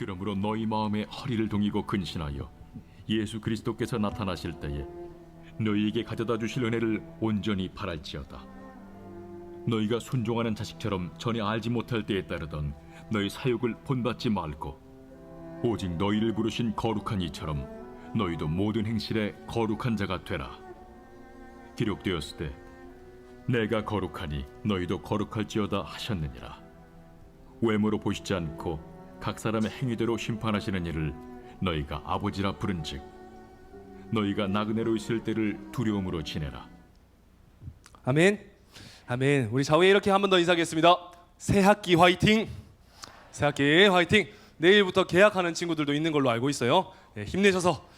그러므로 너희 마음에 허리를 동이고 근신하여 예수 그리스도께서 나타나실 때에 너희에게 가져다 주실 은혜를 온전히 바랄지어다. 너희가 순종하는 자식처럼 전에 알지 못할 때에 따르던 너희 사욕을 본받지 말고 오직 너희를 부르신 거룩한 이처럼 너희도 모든 행실에 거룩한 자가 되라. 기록되었을 때 내가 거룩하니 너희도 거룩할지어다 하셨느니라. 외모로 보시지 않고 각 사람의 행위대로 심판하시는 이를 너희가 아버지라 부른즉 너희가 나그네로 있을 때를 두려움으로 지내라. 아멘. 아멘. 우리 좌우에 이렇게 한 번 더 인사하겠습니다. 새 학기 화이팅. 새 학기 화이팅. 내일부터 개학하는 친구들도 있는 걸로 알고 있어요. 네, 힘내셔서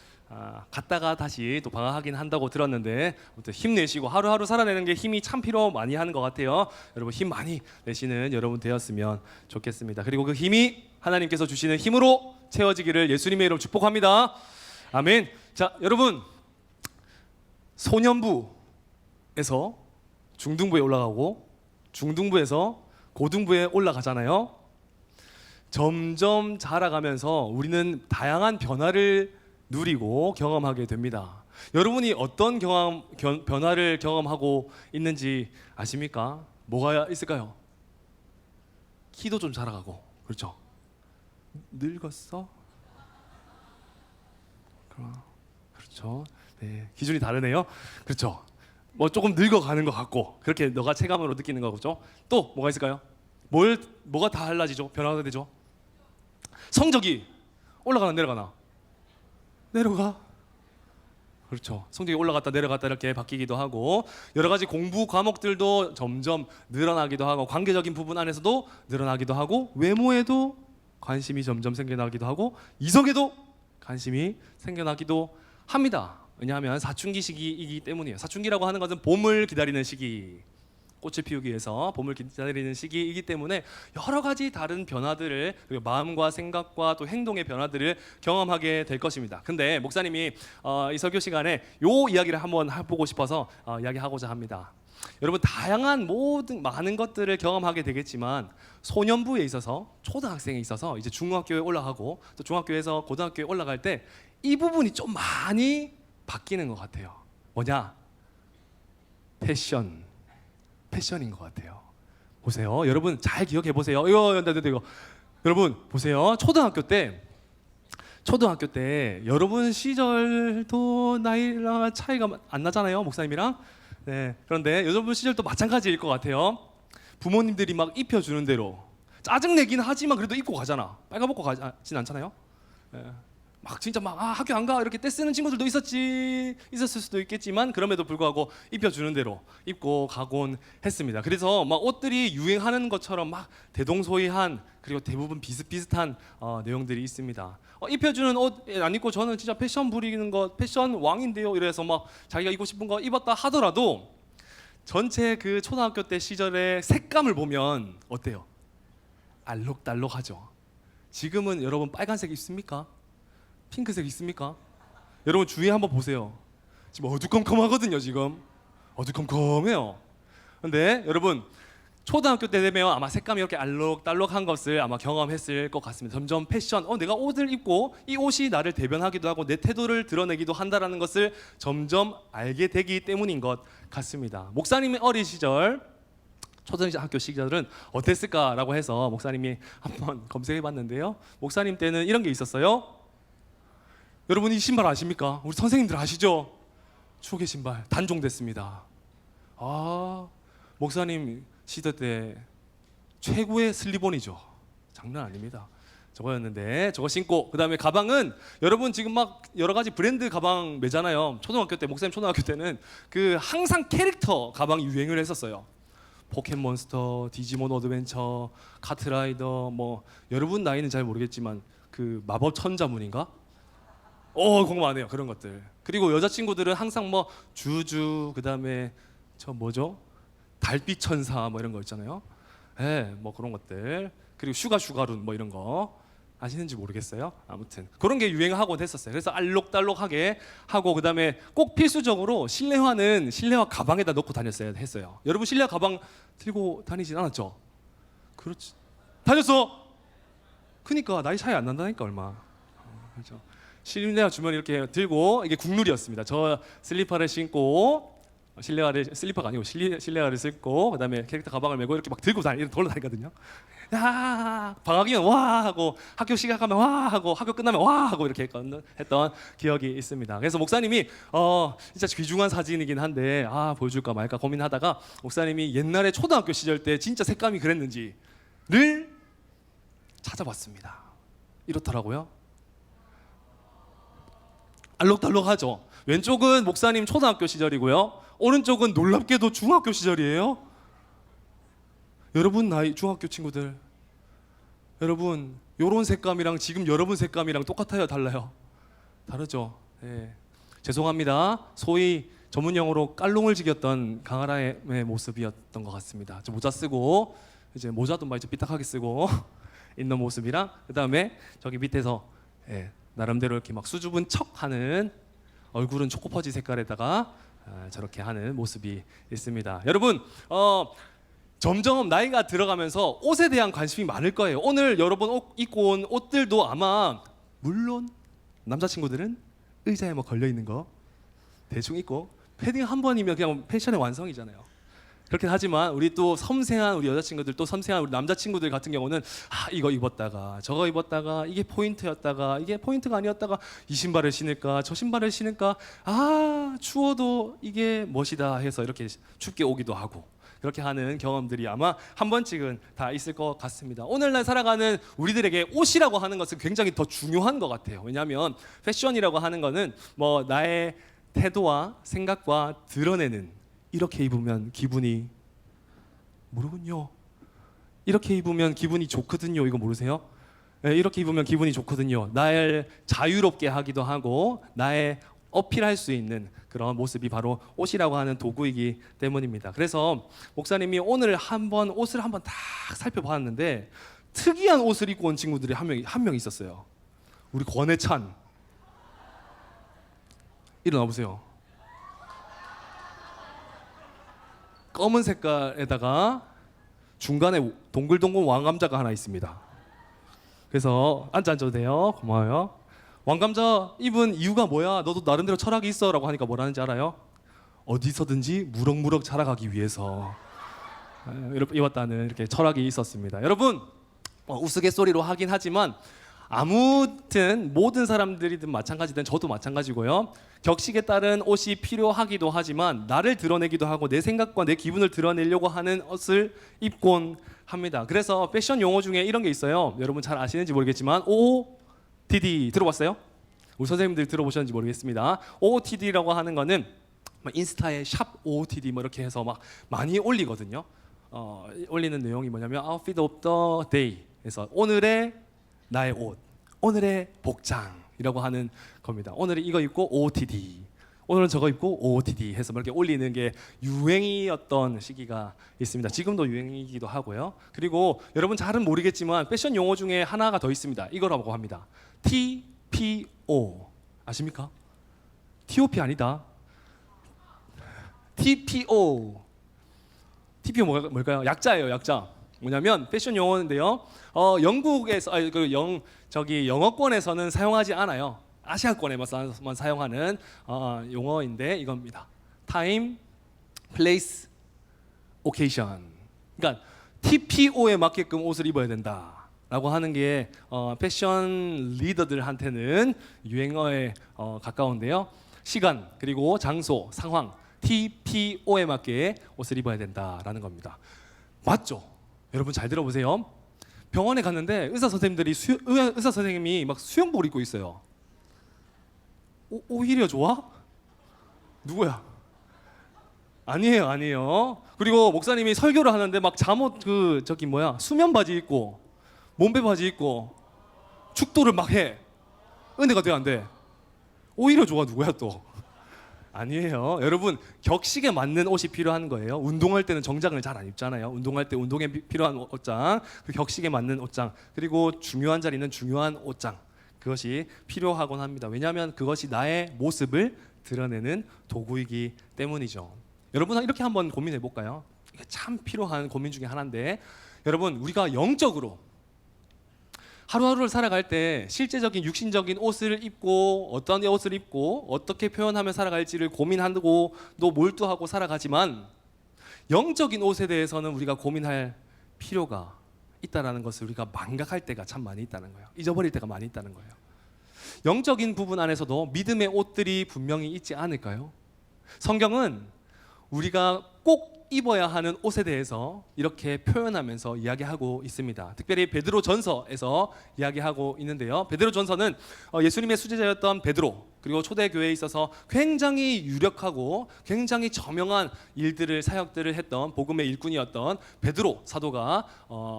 갔다가 다시 또 방학하긴 한다고 들었는데 아무튼 힘내시고 하루하루 살아내는 게 힘이 참 필요 많이 하는 것 같아요. 여러분 힘 많이 내시는 여러분 되었으면 좋겠습니다. 그리고 그 힘이 하나님께서 주시는 힘으로 채워지기를 예수님의 이름으로 축복합니다. 아멘. 자, 여러분 소년부에서 중등부에 올라가고 중등부에서 고등부에 올라가잖아요. 점점 자라가면서 우리는 다양한 변화를 누리고 경험하게 됩니다. 여러분이 어떤 변화를 경험하고 있는지 아십니까? 뭐가 있을까요? 키도 좀 자라가고, 그렇죠? 늙었어? 그렇죠. 네, 기준이 다르네요. 그렇죠. 뭐 조금 늙어가는 것 같고 그렇게 너가 체감으로 느끼는 거죠. 또 뭐가 있을까요? 뭐가 다 달라지죠? 변화가 되죠? 성적이 올라가나 내려가나? 내려가. 그렇죠. 성적이 올라갔다 내려갔다 이렇게 바뀌기도 하고 여러 가지 공부 과목들도 점점 늘어나기도 하고 관계적인 부분 안에서도 늘어나기도 하고 외모에도 관심이 점점 생겨나기도 하고 이성에도 관심이 생겨나기도 합니다. 왜냐하면 사춘기 시기이기 때문이에요. 사춘기라고 하는 것은 봄을 기다리는 시기, 꽃을 피우기 위해서 봄을 기다리는 시기이기 때문에 여러 가지 다른 변화들을 그리고 마음과 생각과 또 행동의 변화들을 경험하게 될 것입니다. 근데 목사님이 이 설교 시간에 요 이야기를 한번 해보고 싶어서 이야기하고자 합니다. 여러분 다양한 많은 것들을 경험하게 되겠지만 소년부에 있어서 초등학생에 있어서 이제 중학교에 올라가고 또 중학교에서 고등학교에 올라갈 때 이 부분이 좀 많이 바뀌는 것 같아요. 뭐냐? 패션인 것 같아요. 보세요. 여러분 잘 기억해 보세요. 이거 여러분 보세요. 초등학교 때 여러분 시절도 나이랑 차이가 안 나잖아요. 목사님이랑. 네. 그런데 여러분 시절도 마찬가지일 것 같아요. 부모님들이 막 입혀주는 대로 짜증 내긴 하지만 그래도 입고 가잖아. 빨가벗고 가진 않잖아요. 네. 막 진짜 막 학교 안 가 이렇게 떼쓰는 친구들도 있었을 수도 있겠지만 그럼에도 불구하고 입혀주는 대로 입고 가곤 했습니다. 그래서 막 옷들이 유행하는 것처럼 막 대동소이한 그리고 대부분 비슷비슷한 내용들이 있습니다. 입혀주는 옷 안 입고 저는 진짜 패션 부리는 거 패션 왕인데요. 이래서 막 자기가 입고 싶은 거 입었다 하더라도 전체 그 초등학교 때 시절의 색감을 보면 어때요? 알록달록하죠. 지금은 여러분 빨간색 입습니까? 핑크색 있습니까? 여러분 주위에 한번 보세요. 지금 어두컴컴하거든요. 지금 어두컴컴해요. 근데 여러분 초등학교 때 되면 아마 색감이 이렇게 알록달록한 것을 아마 경험했을 것 같습니다. 점점 패션, 내가 옷을 입고 이 옷이 나를 대변하기도 하고 내 태도를 드러내기도 한다라는 것을 점점 알게 되기 때문인 것 같습니다. 목사님의 어린 시절 초등학교 시절은 어땠을까라고 해서 목사님이 한번 검색해봤는데요. 목사님 때는 이런 게 있었어요. 여러분 이 신발 아십니까? 우리 선생님들 아시죠? 추억의 신발 단종됐습니다. 목사님 시대 때 최고의 슬리본이죠. 장난 아닙니다. 저거였는데 저거 신고 그 다음에 가방은 여러분 지금 막 여러 가지 브랜드 가방 매잖아요. 초등학교 때 목사님 초등학교 때는 그 항상 캐릭터 가방이 유행을 했었어요. 포켓몬스터, 디지몬 어드벤처, 카트라이더 뭐 여러분 나이는 잘 모르겠지만 그 마법 천자문인가? 공부 안 해요. 그런 것들. 그리고 여자친구들은 항상 뭐 주주 그다음에 저 뭐죠? 달빛 천사 뭐 이런 거 있잖아요. 뭐 그런 것들. 그리고 슈가룬 뭐 이런 거 아시는지 모르겠어요. 아무튼 그런 게 유행하곤 했었어요. 그래서 알록달록하게 하고 그다음에 꼭 필수적으로 실내화 가방에다 넣고 다녔어야 했어요. 여러분 실내화 가방 들고 다니진 않았죠? 그렇지. 다녔어. 그러니까 나이 차이 안 난다니까 얼마. 그렇죠. 실내화 주머니 이렇게 들고 이게 국룰이었습니다. 저 슬리퍼를 신고 슬리퍼가 아니고 실내화를 신고 그다음에 캐릭터 가방을 메고 이렇게 막 들고 돌러 다니거든요. 야 방학이면 와 하고 학교 시작하면 와 하고 학교 끝나면 와 하고 이렇게 했던 기억이 있습니다. 그래서 목사님이 진짜 귀중한 사진이긴 한데 보여줄까 말까 고민하다가 목사님이 옛날에 초등학교 시절 때 진짜 색감이 그랬는지를 찾아봤습니다. 이렇더라고요. 알록달록하죠. 왼쪽은 목사님 초등학교 시절이고요. 오른쪽은 놀랍게도 중학교 시절이에요. 여러분 나이 중학교 친구들, 여러분 요런 색감이랑 지금 여러분 색감이랑 똑같아요, 달라요? 다르죠. 네. 죄송합니다. 소위 전문 용어로 깔롱을 지겼던 강하라의 모습이었던 것 같습니다. 저 모자 쓰고 이제 모자도 막 이제 삐딱하게 쓰고 있는 모습이랑 그다음에 저기 밑에서 나름대로 이렇게 막 수줍은 척하는 얼굴은 초코퍼지 색깔에다가 저렇게 하는 모습이 있습니다. 여러분 점점 나이가 들어가면서 옷에 대한 관심이 많을 거예요. 오늘 여러분 입고 온 옷들도 아마 물론 남자친구들은 의자에 뭐 걸려 있는 거 대충 입고 패딩 한 번이면 그냥 패션의 완성이잖아요. 그렇긴 하지만 우리 또 섬세한 우리 여자친구들 또 섬세한 우리 남자친구들 같은 경우는 이거 입었다가 저거 입었다가 이게 포인트였다가 이게 포인트가 아니었다가 이 신발을 신을까 저 신발을 신을까 추워도 이게 멋이다 해서 이렇게 춥게 오기도 하고 그렇게 하는 경험들이 아마 한 번씩은 다 있을 것 같습니다. 오늘날 살아가는 우리들에게 옷이라고 하는 것은 굉장히 더 중요한 것 같아요. 왜냐하면 패션이라고 하는 것은 뭐 나의 태도와 생각과 드러내는 이렇게 입으면 기분이 모르군요. 이렇게 입으면 기분이 좋거든요. 이거 모르세요? 네, 이렇게 입으면 기분이 좋거든요. 나를 자유롭게 하기도 하고 나의 어필할 수 있는 그런 모습이 바로 옷이라고 하는 도구이기 때문입니다. 그래서 목사님이 오늘 옷을 한번 딱 살펴봤는데 특이한 옷을 입고 온 친구들이 한 명 있었어요. 우리 권해찬 일어나 보세요. 검은 색깔에다가 중간에 동글동글 왕감자가 하나 있습니다. 그래서 앉아도 돼요. 고마워요. 왕감자 입은 이유가 뭐야? 너도 나름대로 철학이 있어 라고 하니까 뭐라는지 알아요? 어디서든지 무럭무럭 자라가기 위해서 입었다는 이렇게 철학이 있었습니다. 여러분 우스갯소리로 하긴 하지만 아무튼 모든 사람들이든 마찬가지든 저도 마찬가지고요. 격식에 따른 옷이 필요하기도 하지만 나를 드러내기도 하고 내 생각과 내 기분을 드러내려고 하는 옷을 입곤 합니다. 그래서 패션 용어 중에 이런 게 있어요. 여러분 잘 아시는지 모르겠지만 OOTD 들어봤어요? 우리 선생님들 들어보셨는지 모르겠습니다. OOTD라고 하는 거는 인스타에 샵 OOTD 뭐 이렇게 해서 막 많이 올리거든요. 올리는 내용이 뭐냐면 Outfit of the Day. 그래서 오늘의 나의 옷, 오늘의 복장이라고 하는 겁니다. 오늘은 이거 입고 OOTD, 오늘은 저거 입고 OOTD 해서 이렇게 올리는 게 유행이었던 시기가 있습니다. 지금도 유행이기도 하고요. 그리고 여러분 잘은 모르겠지만 패션 용어 중에 하나가 더 있습니다. 이거라고 합니다. TPO 아십니까? TOP 아니다. TPO 뭘까요? 약자예요, 약자. 뭐냐면 패션 용어인데요. 영국에서 영어권에서는 사용하지 않아요. 아시아권에만 사용하는 용어인데 이겁니다. Time, Place, Occasion. 그러니까 TPO에 맞게끔 옷을 입어야 된다라고 하는 게 패션 리더들한테는 유행어에 가까운데요. 시간 그리고 장소, 상황, TPO에 맞게 옷을 입어야 된다라는 겁니다. 맞죠? 여러분 잘 들어보세요. 병원에 갔는데 의사 선생님이 막 수영복을 입고 있어요. 오히려 좋아? 누구야? 아니에요. 그리고 목사님이 설교를 하는데 막 잠옷 수면 바지 입고 몸빼 바지 입고 축도를 막 해. 은혜가 돼 안 돼? 오히려 좋아 누구야 또? 아니에요. 여러분 격식에 맞는 옷이 필요한 거예요. 운동할 때는 정장을 잘 안 입잖아요. 운동할 때 운동에 필요한 옷장, 그 격식에 맞는 옷장, 그리고 중요한 자리는 중요한 옷장, 그것이 필요하곤 합니다. 왜냐하면 그것이 나의 모습을 드러내는 도구이기 때문이죠. 여러분 이렇게 한번 고민해 볼까요? 이게 참 필요한 고민 중에 하나인데 여러분 우리가 영적으로 하루하루를 살아갈 때 실제적인 육신적인 옷을 입고 어떤 옷을 입고 어떻게 표현하며 살아갈지를 고민하고 또 몰두하고 살아가지만 영적인 옷에 대해서는 우리가 고민할 필요가 있다라는 것을 우리가 망각할 때가 참 많이 있다는 거예요. 잊어버릴 때가 많이 있다는 거예요. 영적인 부분 안에서도 믿음의 옷들이 분명히 있지 않을까요? 성경은 우리가 꼭 입어야 하는 옷에 대해서 이렇게 표현하면서 이야기하고 있습니다. 특별히 베드로 전서에서 이야기하고 있는데요. 베드로 전서는 예수님의 수제자였던 베드로, 그리고 초대교회에 있어서 굉장히 유력하고 굉장히 저명한 일들을, 사역들을 했던 복음의 일꾼이었던 베드로 사도가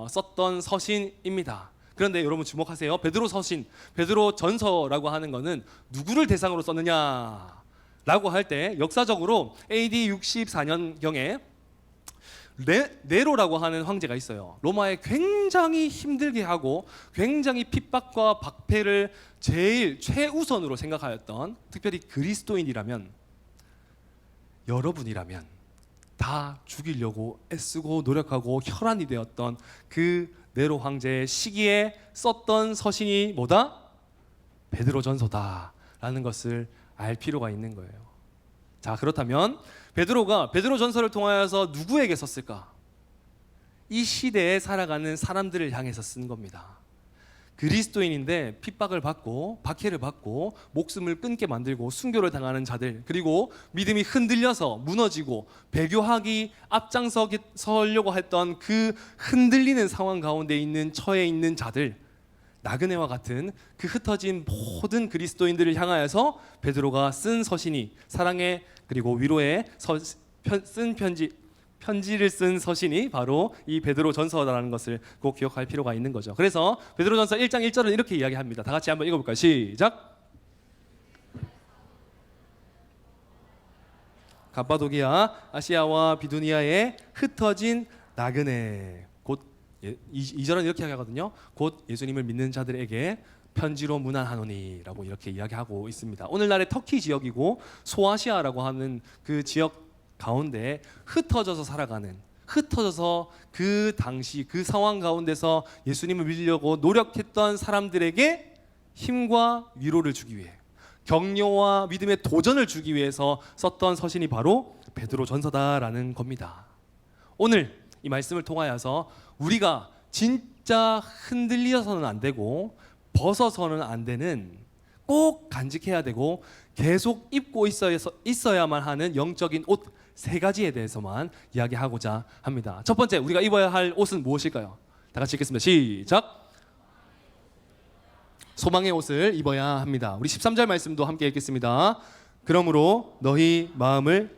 썼던 서신입니다. 그런데 여러분 주목하세요. 베드로 서신, 베드로 전서라고 하는 것은 누구를 대상으로 썼느냐라고 할 때 역사적으로 AD 64년경에 네로라고 하는 황제가 있어요. 로마에 굉장히 힘들게 하고 굉장히 핍박과 박해를 제일 최우선으로 생각하였던, 특별히 그리스도인이라면, 여러분이라면 다 죽이려고 애쓰고 노력하고 혈안이 되었던 그 네로 황제의 시기에 썼던 서신이 뭐다? 베드로 전서다라는 것을 알 필요가 있는 거예요. 자, 그렇다면 베드로가 베드로 전서를 통하여서 누구에게 썼을까? 이 시대에 살아가는 사람들을 향해서 쓴 겁니다. 그리스도인인데 핍박을 받고 박해를 받고 목숨을 끊게 만들고 순교를 당하는 자들, 그리고 믿음이 흔들려서 무너지고 배교하기 앞장서려고 했던 그 흔들리는 상황 가운데 있는 처해 있는 자들, 나그네와 같은 그 흩어진 모든 그리스도인들을 향하여서 베드로가 쓴 서신이, 사랑의 그리고 위로의 쓴 편지를 쓴 서신이 바로 이 베드로 전서라는 것을 꼭 기억할 필요가 있는 거죠. 그래서 베드로 전서 1장 1절은 이렇게 이야기합니다. 다 같이 한번 읽어볼까요? 시작. 갑바도기아, 아시아와 비두니아에 흩어진 나그네, 곧 2절은 이렇게 이야기하거든요. 곧 예수님을 믿는 자들에게 편지로 문안하노니라고 이렇게 이야기하고 있습니다. 오늘날의 터키 지역이고 소아시아라고 하는 그 지역 가운데 흩어져서 살아가는, 흩어져서 그 당시 그 상황 가운데서 예수님을 믿으려고 노력했던 사람들에게 힘과 위로를 주기 위해, 격려와 믿음의 도전을 주기 위해서 썼던 서신이 바로 베드로 전서다라는 겁니다. 오늘 이 말씀을 통하여서 우리가 진짜 흔들려서는 안 되고 벗어서는 안 되는, 꼭 간직해야 되고 계속 입고 있어야만 하는 영적인 옷 3가지에 대해서만 이야기하고자 합니다. 첫 번째, 우리가 입어야 할 옷은 무엇일까요? 다 같이 읽겠습니다. 시작. 소망의 옷을 입어야 합니다. 우리 13절 말씀도 함께 읽겠습니다. 그러므로 너희 마음을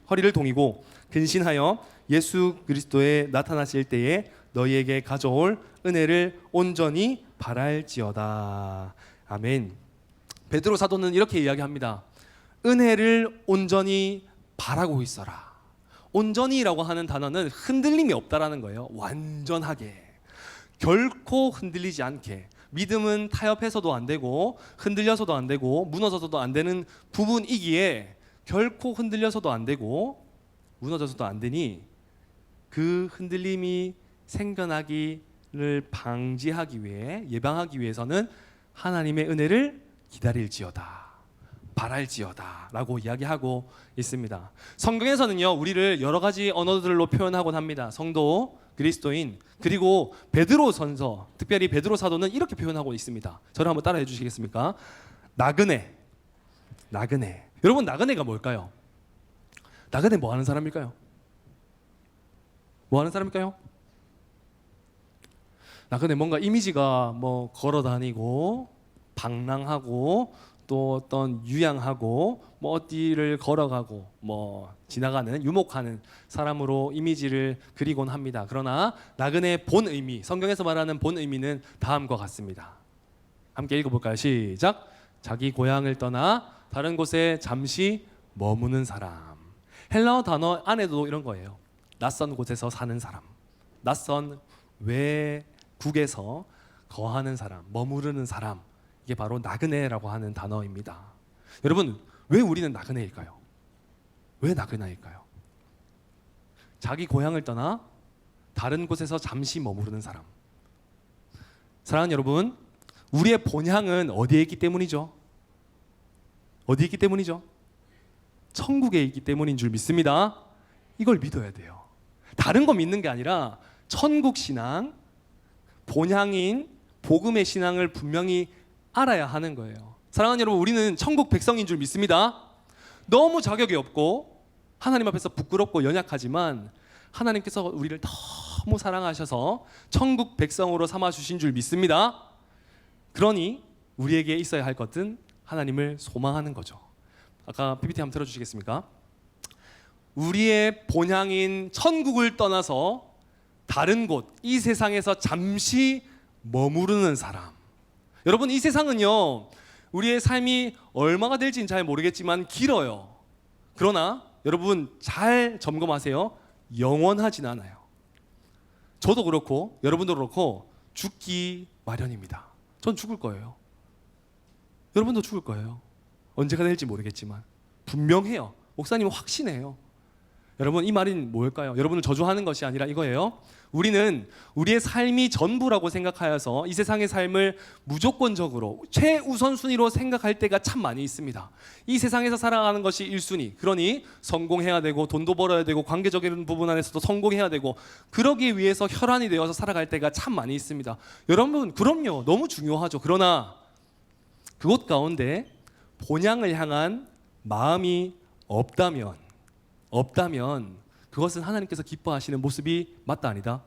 허리를 동이고 근신하여 예수 그리스도에 나타나실 때에 너희에게 가져올 은혜를 온전히 바랄지어다. 아멘. 베드로 사도는 이렇게 이야기합니다. 은혜를 온전히 바라고 있어라. 온전히라고 하는 단어는 흔들림이 없다라는 거예요. 완전하게, 결코 흔들리지 않게. 믿음은 타협해서도 안 되고 흔들려서도 안 되고 무너져서도 안 되는 부분이기에 결코 흔들려서도 안 되고 무너져서도 안 되니 그 흔들림이 생겨나기를 방지하기 위해, 예방하기 위해서는 하나님의 은혜를 기다릴지어다, 바랄지어다 라고 이야기하고 있습니다. 성경에서는요, 우리를 여러 가지 언어들로 표현하곤 합니다. 성도, 그리스도인, 그리고 베드로 전서, 특별히 베드로 사도는 이렇게 표현하고 있습니다. 저를 한번 따라해 주시겠습니까? 나그네. 여러분, 나그네가 뭘까요? 나그네 뭐 하는 사람일까요? 뭐 하는 사람일까요? 나그네 뭔가 이미지가 뭐 걸어 다니고 방랑하고 또 어떤 유양하고 뭐 어디를 걸어가고 뭐 지나가는, 유목하는 사람으로 이미지를 그리곤 합니다. 그러나 나그네의 본 의미, 성경에서 말하는 본 의미는 다음과 같습니다. 함께 읽어볼까요? 시작. 자기 고향을 떠나 다른 곳에 잠시 머무는 사람. 헬라어 단어 안에도 이런 거예요. 낯선 곳에서 사는 사람, 낯선 외국에서 거하는 사람, 머무르는 사람, 이게 바로 나그네라고 하는 단어입니다. 여러분, 왜 우리는 나그네일까요? 왜 나그네일까요? 자기 고향을 떠나 다른 곳에서 잠시 머무르는 사람. 사랑하는 여러분, 우리의 본향은 어디에 있기 때문이죠? 어디에 있기 때문이죠? 천국에 있기 때문인 줄 믿습니다. 이걸 믿어야 돼요. 다른 거 믿는 게 아니라 천국 신앙, 본향인 복음의 신앙을 분명히 알아야 하는 거예요. 사랑하는 여러분, 우리는 천국 백성인 줄 믿습니다. 너무 자격이 없고 하나님 앞에서 부끄럽고 연약하지만 하나님께서 우리를 너무 사랑하셔서 천국 백성으로 삼아 주신 줄 믿습니다. 그러니 우리에게 있어야 할 것은 하나님을 소망하는 거죠. 아까 PPT 한번 틀어주시겠습니까? 우리의 본향인 천국을 떠나서 다른 곳, 이 세상에서 잠시 머무르는 사람. 여러분, 이 세상은요, 우리의 삶이 얼마가 될지는 잘 모르겠지만 길어요. 그러나 여러분 잘 점검하세요. 영원하진 않아요. 저도 그렇고 여러분도 그렇고 죽기 마련입니다. 전 죽을 거예요. 여러분도 죽을 거예요. 언제가 될지 모르겠지만 분명해요. 목사님은 확신해요. 여러분, 이 말이 뭘까요? 여러분을 저주하는 것이 아니라 이거예요. 우리는 우리의 삶이 전부라고 생각하여서 이 세상의 삶을 무조건적으로 최우선순위로 생각할 때가 참 많이 있습니다. 이 세상에서 살아가는 것이 1순위. 그러니 성공해야 되고 돈도 벌어야 되고 관계적인 부분 안에서도 성공해야 되고 그러기 위해서 혈안이 되어서 살아갈 때가 참 많이 있습니다. 여러분, 그럼요. 너무 중요하죠. 그러나 그곳 가운데 본향을 향한 마음이 없다면 그것은 하나님께서 기뻐하시는 모습이 맞다 아니다?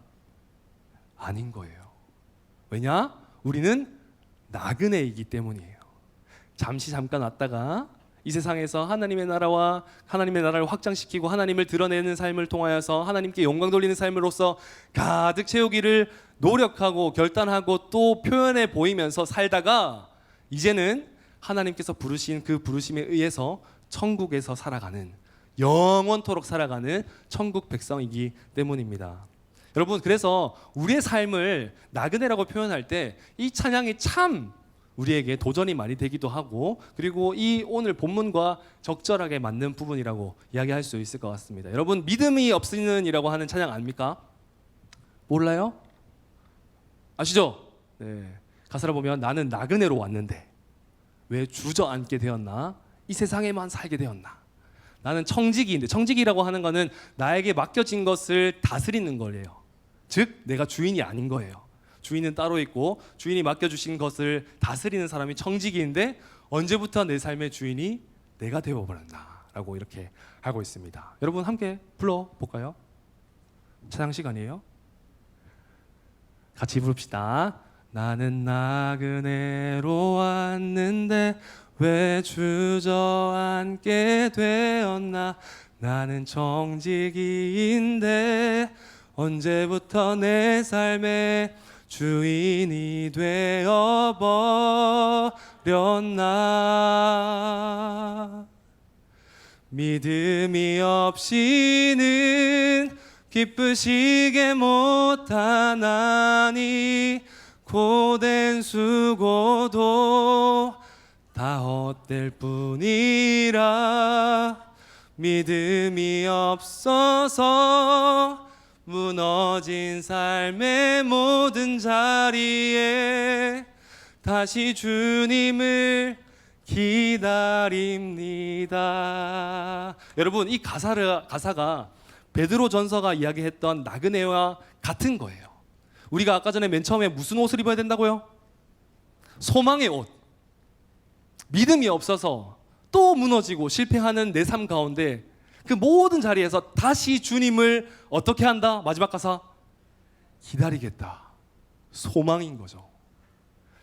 아닌 거예요. 왜냐? 우리는 나그네이기 때문이에요. 잠깐 왔다가 이 세상에서 하나님의 나라와 하나님의 나라를 확장시키고 하나님을 드러내는 삶을 통하여서 하나님께 영광 돌리는 삶으로서 가득 채우기를 노력하고 결단하고 또 표현해 보이면서 살다가 이제는 하나님께서 부르신 그 부르심에 의해서 천국에서 살아가는, 영원토록 살아가는 천국 백성이기 때문입니다. 여러분, 그래서 우리의 삶을 나그네라고 표현할 때 이 찬양이 참 우리에게 도전이 많이 되기도 하고, 그리고 이 오늘 본문과 적절하게 맞는 부분이라고 이야기할 수 있을 것 같습니다. 여러분, 믿음이 없으는 이라고 하는 찬양 아닙니까? 몰라요? 아시죠? 네. 가사를 보면 나는 나그네로 왔는데 왜 주저앉게 되었나? 이 세상에만 살게 되었나? 나는 청지기인데, 청지기라고 하는 것은 나에게 맡겨진 것을 다스리는 거예요. 즉 내가 주인이 아닌 거예요. 주인은 따로 있고 주인이 맡겨주신 것을 다스리는 사람이 청지기인데 언제부터 내 삶의 주인이 내가 되어버렸나라고 이렇게 하고 있습니다. 여러분 함께 불러볼까요? 찬양 시간이에요. 같이 부릅시다. 나는 나그네로 왔는데 왜 주저앉게 되었나? 나는 청지기인데 언제부터 내 삶의 주인이 되어버렸나? 믿음이 없이는 기쁘시게 못하나니 고된 수고도 다 헛될 뿐이라. 믿음이 없어서 무너진 삶의 모든 자리에 다시 주님을 기다립니다. 여러분, 이 가사가 베드로 전서가 이야기했던 나그네와 같은 거예요. 우리가 아까 전에 맨 처음에 무슨 옷을 입어야 된다고요? 소망의 옷. 믿음이 없어서 또 무너지고 실패하는 내 삶 가운데 그 모든 자리에서 다시 주님을 어떻게 한다? 마지막 가사, 기다리겠다. 소망인 거죠.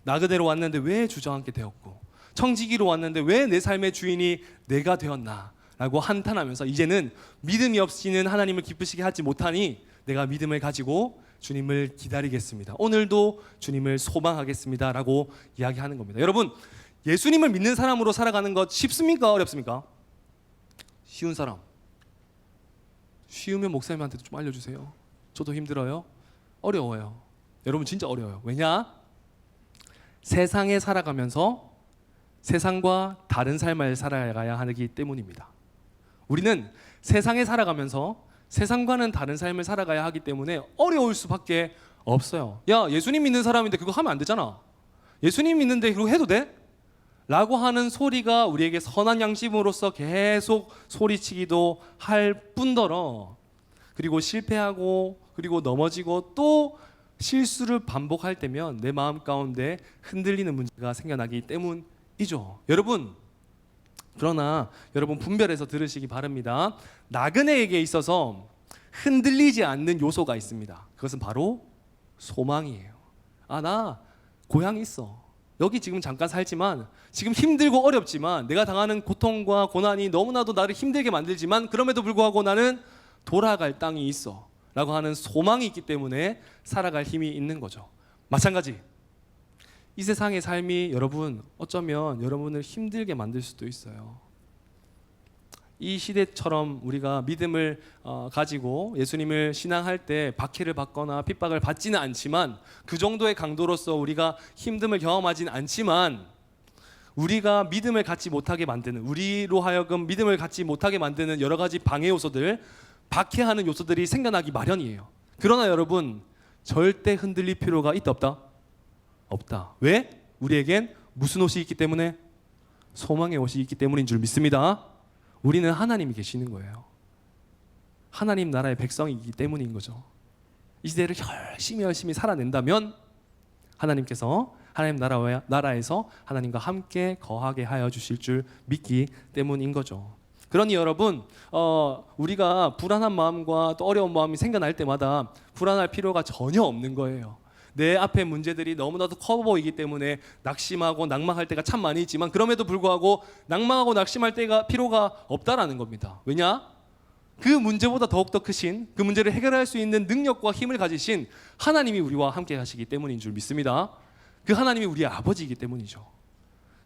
나그네로 왔는데 왜 주저앉게 되었고, 청지기로 왔는데 왜 내 삶의 주인이 내가 되었나? 라고 한탄하면서 이제는 믿음이 없이는 하나님을 기쁘시게 하지 못하니 내가 믿음을 가지고 주님을 기다리겠습니다. 오늘도 주님을 소망하겠습니다. 라고 이야기하는 겁니다. 여러분, 예수님을 믿는 사람으로 살아가는 것 쉽습니까? 어렵습니까? 쉬운 사람. 쉬우면 목사님한테도 좀 알려주세요. 저도 힘들어요. 어려워요. 여러분 진짜 어려워요. 왜냐? 세상에 살아가면서 세상과 다른 삶을 살아가야 하기 때문입니다. 우리는 세상에 살아가면서 세상과는 다른 삶을 살아가야 하기 때문에 어려울 수밖에 없어요. 야, 예수님 믿는 사람인데 그거 하면 안 되잖아. 예수님 믿는데 그거 해도 돼? 라고 하는 소리가 우리에게 선한 양심으로서 계속 소리치기도 할 뿐더러, 그리고 실패하고 그리고 넘어지고 또 실수를 반복할 때면 내 마음 가운데 흔들리는 문제가 생겨나기 때문이죠. 여러분, 그러나 여러분 분별해서 들으시기 바랍니다. 나그네에게 있어서 흔들리지 않는 요소가 있습니다. 그것은 바로 소망이에요. 아, 나 고향 있어. 여기 지금 잠깐 살지만 지금 힘들고 어렵지만 내가 당하는 고통과 고난이 너무나도 나를 힘들게 만들지만 그럼에도 불구하고 나는 돌아갈 땅이 있어 라고 하는 소망이 있기 때문에 살아갈 힘이 있는 거죠. 마찬가지, 이 세상의 삶이 여러분 어쩌면 여러분을 힘들게 만들 수도 있어요. 이 시대처럼 우리가 믿음을 가지고 예수님을 신앙할 때 박해를 받거나 핍박을 받지는 않지만, 그 정도의 강도로서 우리가 힘듦을 경험하지는 않지만, 우리가 믿음을 갖지 못하게 만드는, 우리로 하여금 믿음을 갖지 못하게 만드는 여러 가지 방해 요소들, 박해하는 요소들이 생겨나기 마련이에요. 그러나 여러분, 절대 흔들릴 필요가 있다 없다? 없다. 왜? 우리에겐 무슨 옷이 있기 때문에? 소망의 옷이 있기 때문인 줄 믿습니다. 우리는 하나님이 계시는 거예요. 하나님 나라의 백성이기 때문인 거죠. 이 시대를 열심히 살아낸다면 하나님께서 하나님 나라에서 하나님과 함께 거하게 하여 주실 줄 믿기 때문인 거죠. 그러니 여러분, 우리가 불안한 마음과 또 어려운 마음이 생겨날 때마다 불안할 필요가 전혀 없는 거예요. 내 앞에 문제들이 너무나도 커 보이기 때문에 낙심하고 낙망할 때가 참 많이 있지만, 그럼에도 불구하고 낙망하고 낙심할 때가 필요가 없다라는 겁니다. 왜냐? 그 문제보다 더욱더 크신, 그 문제를 해결할 수 있는 능력과 힘을 가지신 하나님이 우리와 함께 하시기 때문인 줄 믿습니다. 그 하나님이 우리의 아버지이기 때문이죠.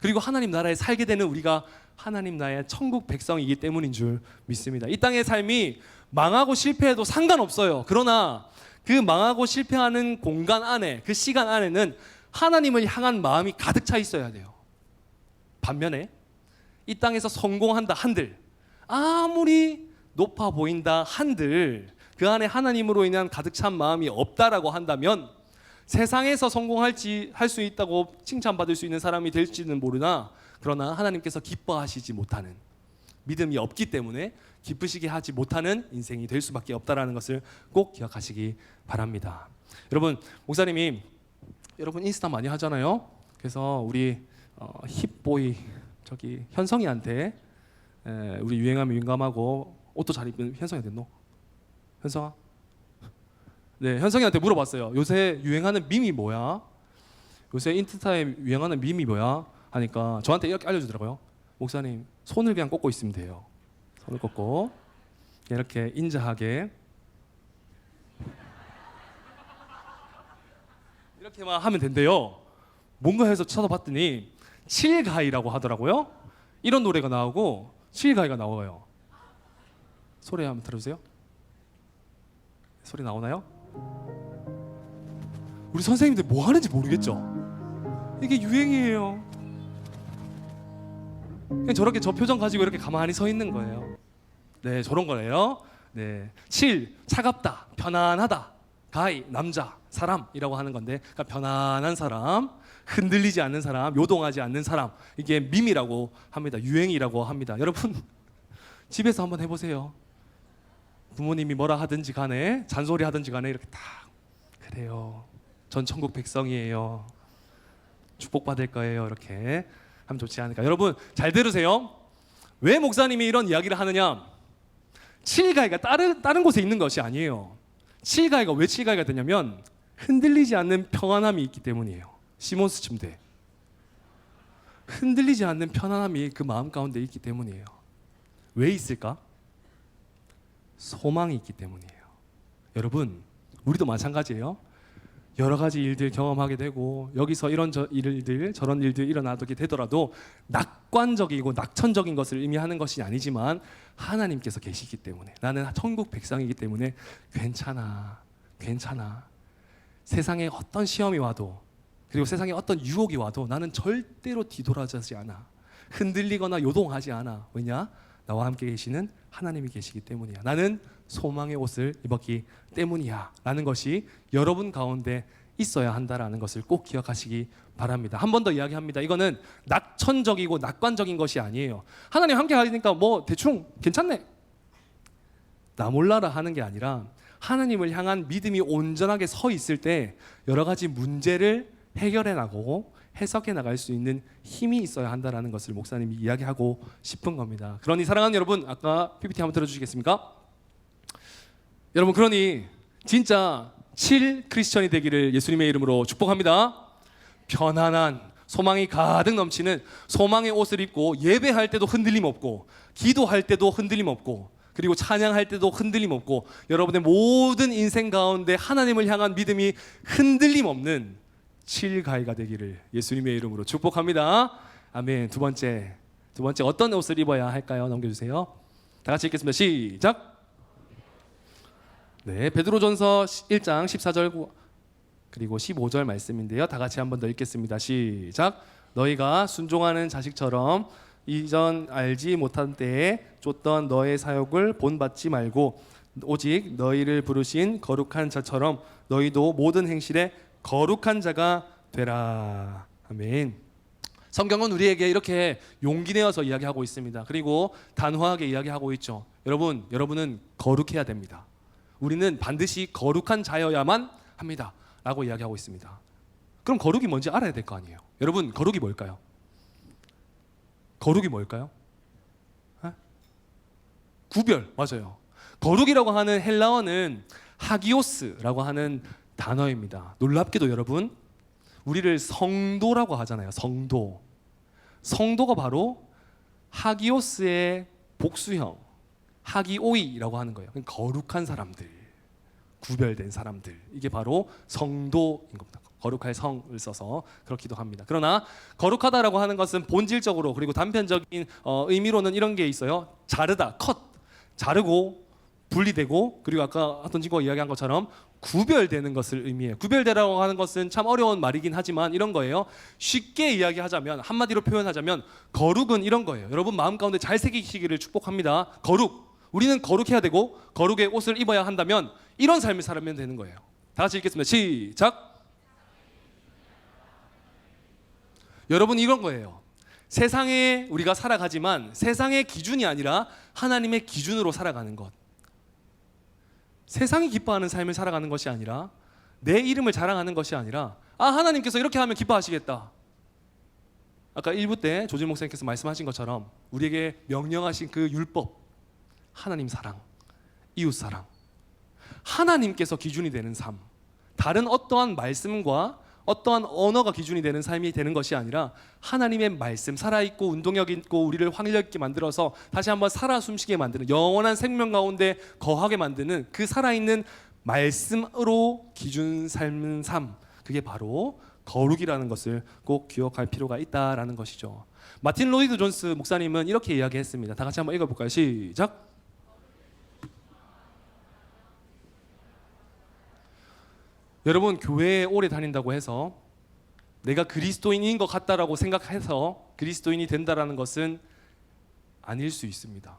그리고 하나님 나라에 살게 되는 우리가 하나님 나라의 천국 백성이기 때문인 줄 믿습니다. 이 땅의 삶이 망하고 실패해도 상관없어요. 그러나 그 망하고 실패하는 공간 안에, 그 시간 안에는 하나님을 향한 마음이 가득 차 있어야 돼요. 반면에 이 땅에서 성공한다 한들, 아무리 높아 보인다 한들, 그 안에 하나님으로 인한 가득 찬 마음이 없다라고 한다면 세상에서 할 수 있다고 칭찬받을 수 있는 사람이 될지는 모르나, 그러나 하나님께서 기뻐하시지 못하는, 믿음이 없기 때문에 기쁘시게 하지 못하는 인생이 될 수밖에 없다라는 것을 꼭 기억하시기 바랍니다. 여러분, 목사님이 여러분 인스타 많이 하잖아요. 그래서 우리 힙보이 저기 현성이한테 우리 유행하면 민감하고 옷도 잘 입는 현성이 됐노? 현성아? 네, 현성이한테 물어봤어요. 요새 유행하는 밈이 뭐야? 요새 인스타에 유행하는 밈이 뭐야? 하니까 저한테 이렇게 알려주더라고요. 목사님, 손을 그냥 꽂고 있으면 돼요. 손을 꽂고 이렇게 인자하게 이렇게만 하면 된대요. 뭔가 해서 찾아봤더니 칠가이라고 하더라고요. 이런 노래가 나오고 칠가이가 나와요. 소리 한번 들어주세요. 소리 나오나요? 우리 선생님들 뭐 하는지 모르겠죠? 이게 유행이에요. 그냥 저렇게 저 표정 가지고 이렇게 가만히 서 있는 거예요. 네, 저런 거예요. 네, 칠, 차갑다, 편안하다. 가이, 남자, 사람이라고 하는 건데, 그러니까 편안한 사람, 흔들리지 않는 사람, 요동하지 않는 사람, 이게 밈이라고 합니다. 유행이라고 합니다. 여러분, 집에서 한번 해보세요. 부모님이 뭐라 하든지 간에, 잔소리 하든지 간에 이렇게 딱, 그래요, 전 천국 백성이에요, 축복받을 거예요, 이렇게 하면 좋지 않을까. 여러분 잘 들으세요. 왜 목사님이 이런 이야기를 하느냐? 칠가이가 다른 곳에 있는 것이 아니에요. 칠가이가 왜 칠가이가 되냐면 흔들리지 않는 평안함이 있기 때문이에요. 시몬스 침대, 흔들리지 않는 편안함이 그 마음 가운데 있기 때문이에요. 왜 있을까? 소망이 있기 때문이에요. 여러분, 우리도 마찬가지예요. 여러 가지 일들 경험하게 되고, 여기서 이런 일들 저런 일들 일어나게 되더라도 낙관적이고 낙천적인 것을 의미하는 것이 아니지만 하나님께서 계시기 때문에, 나는 천국 백성이기 때문에 괜찮아. 세상에 어떤 시험이 와도, 그리고 세상에 어떤 유혹이 와도 나는 절대로 뒤돌아서지 않아. 흔들리거나 요동하지 않아. 왜냐? 나와 함께 계시는 하나님이 계시기 때문이야. 나는 소망의 옷을 입었기 때문이야 라는 것이 여러분 가운데 있어야 한다라는 것을 꼭 기억하시기 바랍니다. 한 번 더 이야기합니다. 이거는 낙천적이고 낙관적인 것이 아니에요. 하나님 함께 하니까 뭐 대충 괜찮네 나 몰라라 하는 게 아니라 하나님을 향한 믿음이 온전하게 서 있을 때 여러 가지 문제를 해결해 나가고 해석해 나갈 수 있는 힘이 있어야 한다라는 것을 목사님이 이야기하고 싶은 겁니다. 그러니 사랑하는 여러분, 아까 PPT 한번 들어주시겠습니까? 여러분, 그러니 진짜 7 크리스천이 되기를 예수님의 이름으로 축복합니다. 편안한 소망이 가득 넘치는 소망의 옷을 입고 예배할 때도 흔들림 없고 기도할 때도 흔들림 없고 그리고 찬양할 때도 흔들림 없고 여러분의 모든 인생 가운데 하나님을 향한 믿음이 흔들림 없는 7가위가 되기를 예수님의 이름으로 축복합니다. 아멘. 두 번째 어떤 옷을 입어야 할까요? 넘겨주세요. 다 같이 읽겠습니다. 시작. 네, 베드로전서 1장 14절 그리고 15절 말씀인데요. 다 같이 한 번 더 읽겠습니다. 시작. 너희가 순종하는 자식처럼 이전 알지 못한 때에 쫓던 너의 사욕을 본받지 말고 오직 너희를 부르신 거룩한 자처럼 너희도 모든 행실에 거룩한 자가 되라. 아멘. 성경은 우리에게 이렇게 용기 내어서 이야기하고 있습니다. 그리고 단호하게 이야기하고 있죠. 여러분은 거룩해야 됩니다. 우리는 반드시 거룩한 자여야만 합니다 라고 이야기하고 있습니다. 그럼 거룩이 뭔지 알아야 될 거 아니에요. 여러분, 거룩이 뭘까요? 거룩이 뭘까요? 구별, 맞아요. 거룩이라고 하는 헬라어는 하기오스라고 하는 단어입니다. 놀랍게도 여러분, 우리를 성도라고 하잖아요. 성도가 바로 하기오스의 복수형 하기오이라고 하는 거예요. 거룩한 사람들, 구별된 사람들, 이게 바로 성도인 겁니다. 거룩할 성을 써서 그렇기도 합니다. 그러나 거룩하다라고 하는 것은 본질적으로 그리고 단편적인 의미로는 이런 게 있어요. 자르다, 자르고 분리되고 그리고 아까 하던 친구가 이야기한 것처럼 구별되는 것을 의미해요. 구별되라고 하는 것은 참 어려운 말이긴 하지만 이런 거예요. 쉽게 이야기하자면, 한마디로 표현하자면 거룩은 이런 거예요. 여러분 마음 가운데 잘 새기시기를 축복합니다. 우리는 거룩해야 되고 거룩의 옷을 입어야 한다면 이런 삶을 살면 되는 거예요. 다 같이 읽겠습니다. 시작. 여러분, 이런 거예요. 세상에 우리가 살아가지만 세상의 기준이 아니라 하나님의 기준으로 살아가는 것. 세상이 기뻐하는 삶을 살아가는 것이 아니라 내 이름을 자랑하는 것이 아니라 하나님께서 이렇게 하면 기뻐하시겠다. 아까 1부 때 조진 목사님께서 말씀하신 것처럼 우리에게 명령하신 그 율법, 하나님 사랑, 이웃 사랑, 하나님께서 기준이 되는 삶, 다른 어떠한 말씀과 어떠한 언어가 기준이 되는 삶이 되는 것이 아니라 하나님의 말씀, 살아있고 운동력 있고 우리를 활력 있게 만들어서 다시 한번 살아 숨쉬게 만드는, 영원한 생명 가운데 거하게 만드는 그 살아있는 말씀으로 기준 삶은 삶, 그게 바로 거룩이라는 것을 꼭 기억할 필요가 있다라는 것이죠. 마틴 로이드 존스 목사님은 이렇게 이야기했습니다. 다 같이 한번 읽어볼까요? 시작. 여러분, 교회에 오래 다닌다고 해서 내가 그리스도인인 것 같다라고 생각해서 그리스도인이 된다라는 것은 아닐 수 있습니다.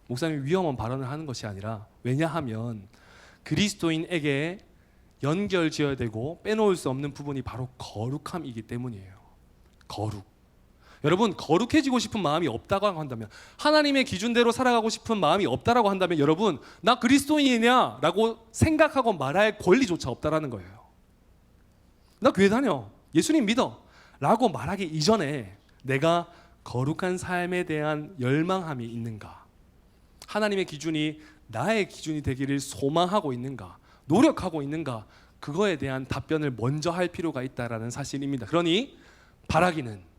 목사님이 위험한 발언을 하는 것이 아니라, 왜냐하면 그리스도인에게 연결지어야 되고 빼놓을 수 없는 부분이 바로 거룩함이기 때문이에요. 거룩. 여러분, 거룩해지고 싶은 마음이 없다고 한다면, 하나님의 기준대로 살아가고 싶은 마음이 없다라고 한다면, 여러분, 나 그리스도인이냐? 라고 생각하고 말할 권리조차 없다라는 거예요. 나 교회 다녀, 예수님 믿어 라고 말하기 이전에 내가 거룩한 삶에 대한 열망함이 있는가? 하나님의 기준이 나의 기준이 되기를 소망하고 있는가? 노력하고 있는가? 그거에 대한 답변을 먼저 할 필요가 있다라는 사실입니다. 그러니 바라기는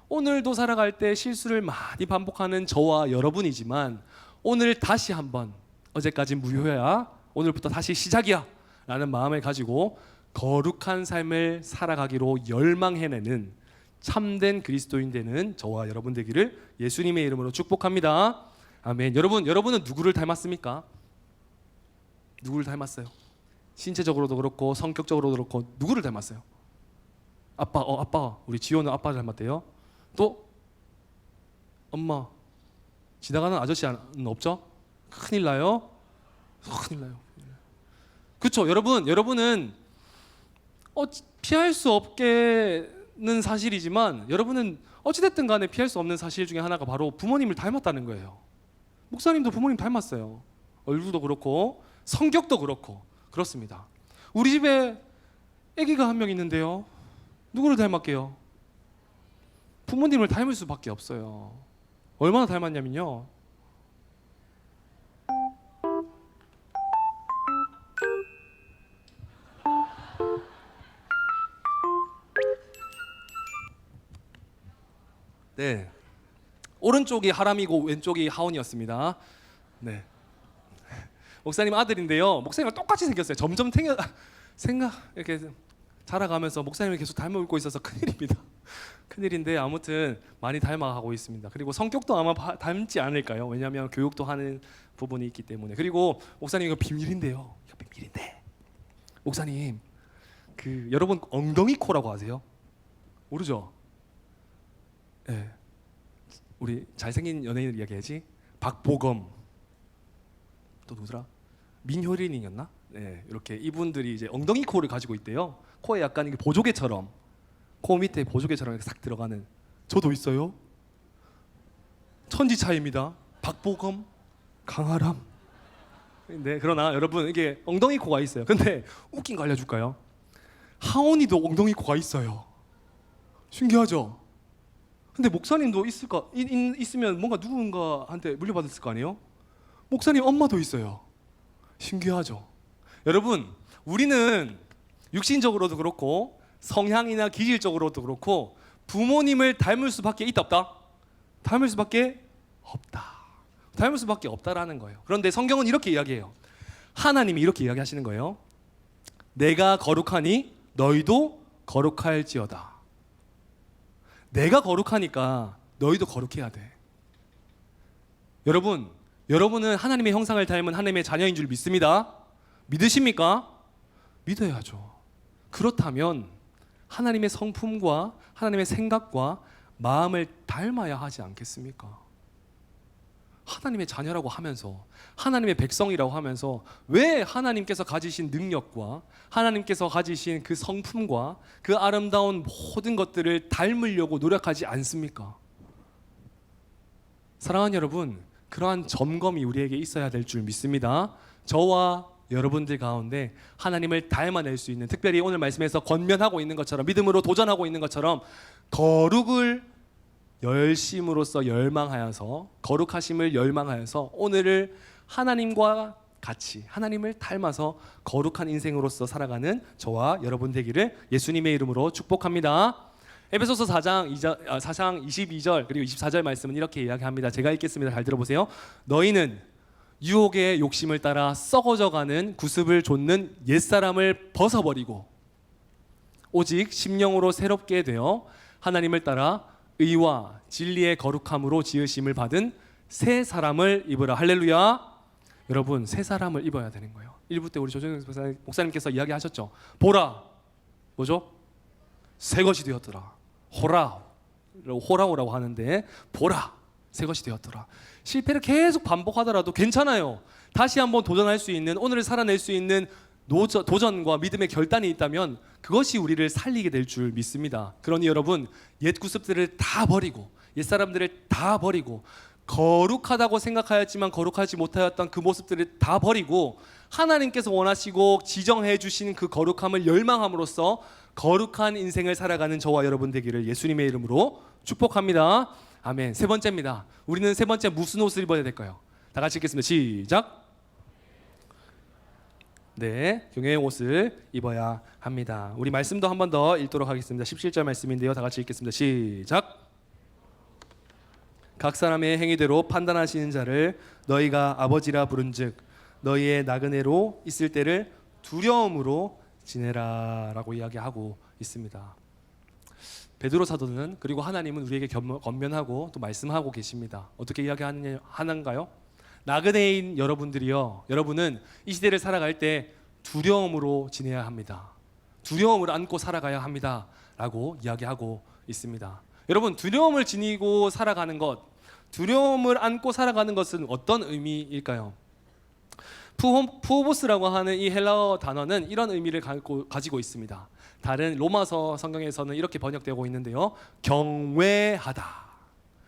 오늘도 살아갈 때 실수를 많이 반복하는 저와 여러분이지만, 오늘 다시 한번, 어제까지 무효야, 오늘부터 다시 시작이야 라는 마음을 가지고 거룩한 삶을 살아가기로 열망해내는 참된 그리스도인 되는 저와 여러분 되기를 예수님의 이름으로 축복합니다. 아멘. 여러분은 누구를 닮았습니까? 누구를 닮았어요? 신체적으로도 그렇고 성격적으로도 그렇고 누구를 닮았어요? 아빠, 우리 지호는 아빠 닮았대요. 또 엄마, 지나가는 아저씨는 없죠? 큰일 나요. 큰일 나요. 그렇죠, 여러분. 여러분은 피할 수 없게는 사실이지만 여러분은 어찌됐든 간에 피할 수 없는 사실 중에 하나가 바로 부모님을 닮았다는 거예요. 목사님도 부모님 닮았어요. 얼굴도 그렇고 성격도 그렇고 그렇습니다. 우리 집에 아기가 한 명 있는데요. 누구를 닮았게요? 부모님을 닮을 수밖에 없어요. 얼마나 닮았냐면요. 네, 오른쪽이 하람이고 왼쪽이 하온이었습니다. 네, 목사님 아들인데요. 목사님과 똑같이 생겼어요. 점점 이렇게 자라가면서 목사님을 계속 닮아오고 있어서 큰일입니다. 큰일인데 아무튼 많이 닮아가고 있습니다. 그리고 성격도 아마 닮지 않을까요? 왜냐하면 교육도 하는 부분이 있기 때문에. 그리고 목사님 이거 비밀인데요. 이거 비밀인데 목사님 여러분 엉덩이 코라고 아세요? 모르죠? 네. 우리 잘생긴 연예인을 이야기하지. 박보검 또 누구더라? 민효린이었나? 네, 이렇게 이분들이 이제 엉덩이 코를 가지고 있대요. 코에 약간 이게 보조개처럼 코 밑에 보조개처럼 이렇게 싹 들어가는. 저도 있어요. 천지 차이입니다. 박보검, 강아람. 네, 그러나 여러분 이게 엉덩이 코가 있어요. 근데 웃긴 거 알려줄까요? 하온이도 엉덩이 코가 있어요. 신기하죠? 근데 목사님도 있으면 뭔가 누군가한테 물려받았을 거 아니에요? 목사님 엄마도 있어요. 신기하죠? 여러분, 우리는 육신적으로도 그렇고 성향이나 기질적으로도 그렇고 부모님을 닮을 수밖에 있다 없다? 닮을 수밖에 없다. 닮을 수밖에 없다라는 거예요. 그런데 성경은 이렇게 이야기해요. 하나님이 이렇게 이야기하시는 거예요. 내가 거룩하니 너희도 거룩할지어다. 내가 거룩하니까 너희도 거룩해야 돼. 여러분은 하나님의 형상을 닮은 하나님의 자녀인 줄 믿습니다. 믿으십니까? 믿어야죠. 그렇다면 하나님의 성품과 하나님의 생각과 마음을 닮아야 하지 않겠습니까? 하나님의 자녀라고 하면서 하나님의 백성이라고 하면서 왜 하나님께서 가지신 능력과 하나님께서 가지신 그 성품과 그 아름다운 모든 것들을 닮으려고 노력하지 않습니까? 사랑하는 여러분, 그러한 점검이 우리에게 있어야 될 줄 믿습니다. 저와 여러분들 가운데 하나님을 닮아낼 수 있는, 특별히 오늘 말씀에서 권면하고 있는 것처럼, 믿음으로 도전하고 있는 것처럼 거룩을 열심으로써 열망하여서, 거룩하심을 열망하여서 오늘을 하나님과 같이 하나님을 닮아서 거룩한 인생으로서 살아가는 저와 여러분 되기를 예수님의 이름으로 축복합니다. 에베소서 4장 22절 그리고 24절 말씀은 이렇게 이야기합니다. 제가 읽겠습니다. 잘 들어보세요. 너희는 유혹의 욕심을 따라 썩어져가는 구습을 좇는 옛사람을 벗어버리고 오직 심령으로 새롭게 되어 하나님을 따라 의와 진리의 거룩함으로 지으심을 받은 새 사람을 입으라. 할렐루야. 여러분, 새 사람을 입어야 되는 거예요. 1부 때 우리 조정영 목사님께서 이야기하셨죠. 보라, 뭐죠? 새 것이 되었더라. 호라오라고 하는데, 보라, 새 것이 되었더라. 실패를 계속 반복하더라도 괜찮아요. 다시 한번 도전할 수 있는, 오늘을 살아낼 수 있는 도전과 믿음의 결단이 있다면 그것이 우리를 살리게 될 줄 믿습니다. 그러니 여러분, 옛 구습들을 다 버리고 옛 사람들을 다 버리고 거룩하다고 생각하였지만 거룩하지 못하였던 그 모습들을 다 버리고 하나님께서 원하시고 지정해 주신 그 거룩함을 열망함으로써 거룩한 인생을 살아가는 저와 여러분 되기를 예수님의 이름으로 축복합니다. 아멘. 세 번째입니다. 우리는 세 번째 무슨 옷을 입어야 될까요? 다 같이 읽겠습니다. 시작. 네, 경외의 옷을 입어야 합니다. 우리 말씀도 한 번 더 읽도록 하겠습니다. 17절 말씀인데요. 다 같이 읽겠습니다. 시작. 각 사람의 행위대로 판단하시는 자를 너희가 아버지라 부른즉 너희의 나그네로 있을 때를 두려움으로 지내라라고 이야기하고 있습니다. 베드로 사도는, 그리고 하나님은 우리에게 권면하고 또 말씀하고 계십니다. 어떻게 이야기하는가요? 나그네인 여러분들이요, 여러분은 이 시대를 살아갈 때 두려움으로 지내야 합니다. 두려움을 안고 살아가야 합니다 라고 이야기하고 있습니다. 여러분, 두려움을 지니고 살아가는 것, 두려움을 안고 살아가는 것은 어떤 의미일까요? 푸오보스라고 하는 이 헬라어 단어는 이런 의미를 가지고 있습니다. 다른 로마서 성경에서는 이렇게 번역되고 있는데요. 경외하다.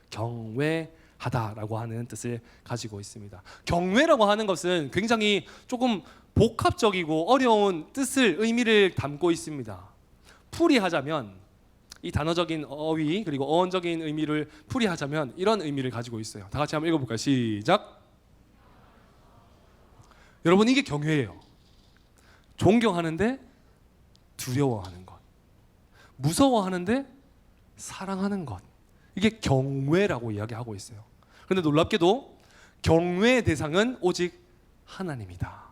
경외하다라고 하는 뜻을 가지고 있습니다. 경외라고 하는 것은 굉장히 조금 복합적이고 어려운 뜻을 의미를 담고 있습니다. 풀이하자면 이 단어적인 어휘 그리고 어원적인 의미를 풀이하자면 이런 의미를 가지고 있어요. 다 같이 한번 읽어볼까요? 시작. 여러분, 이게 경외예요. 존경하는데 두려워하는 것, 무서워하는데 사랑하는 것, 이게 경외라고 이야기하고 있어요. 그런데 놀랍게도 경외의 대상은 오직 하나님이다.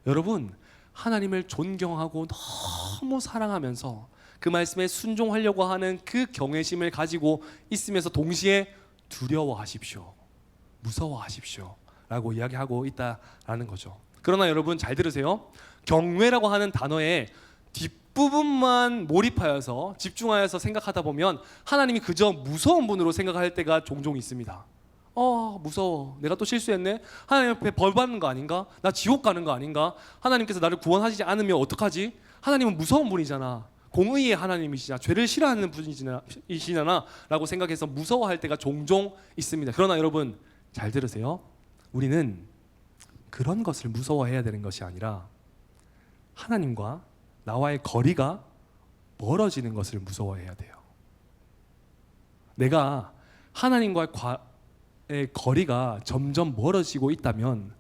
여러분, 하나님을 존경하고 너무 사랑하면서 그 말씀에 순종하려고 하는 그 경외심을 가지고 있으면서 동시에 두려워하십시오, 무서워하십시오 라고 이야기하고 있다라는 거죠. 그러나 여러분 잘 들으세요. 경외라고 하는 단어의 뒷부분만 몰입하여서 집중하여서 생각하다 보면 하나님이 그저 무서운 분으로 생각할 때가 종종 있습니다. 무서워, 내가 또 실수했네, 하나님 앞에 벌 받는 거 아닌가, 나 지옥 가는 거 아닌가, 하나님께서 나를 구원하시지 않으면 어떡하지, 하나님은 무서운 분이잖아, 공의의 하나님이시잖아, 죄를 싫어하는 분이시잖아 라고 생각해서 무서워할 때가 종종 있습니다. 그러나 여러분 잘 들으세요. 우리는 그런 것을 무서워해야 되는 것이 아니라 하나님과 나와의 거리가 멀어지는 것을 무서워해야 돼요. 내가 하나님과의 거리가 점점 멀어지고 있다면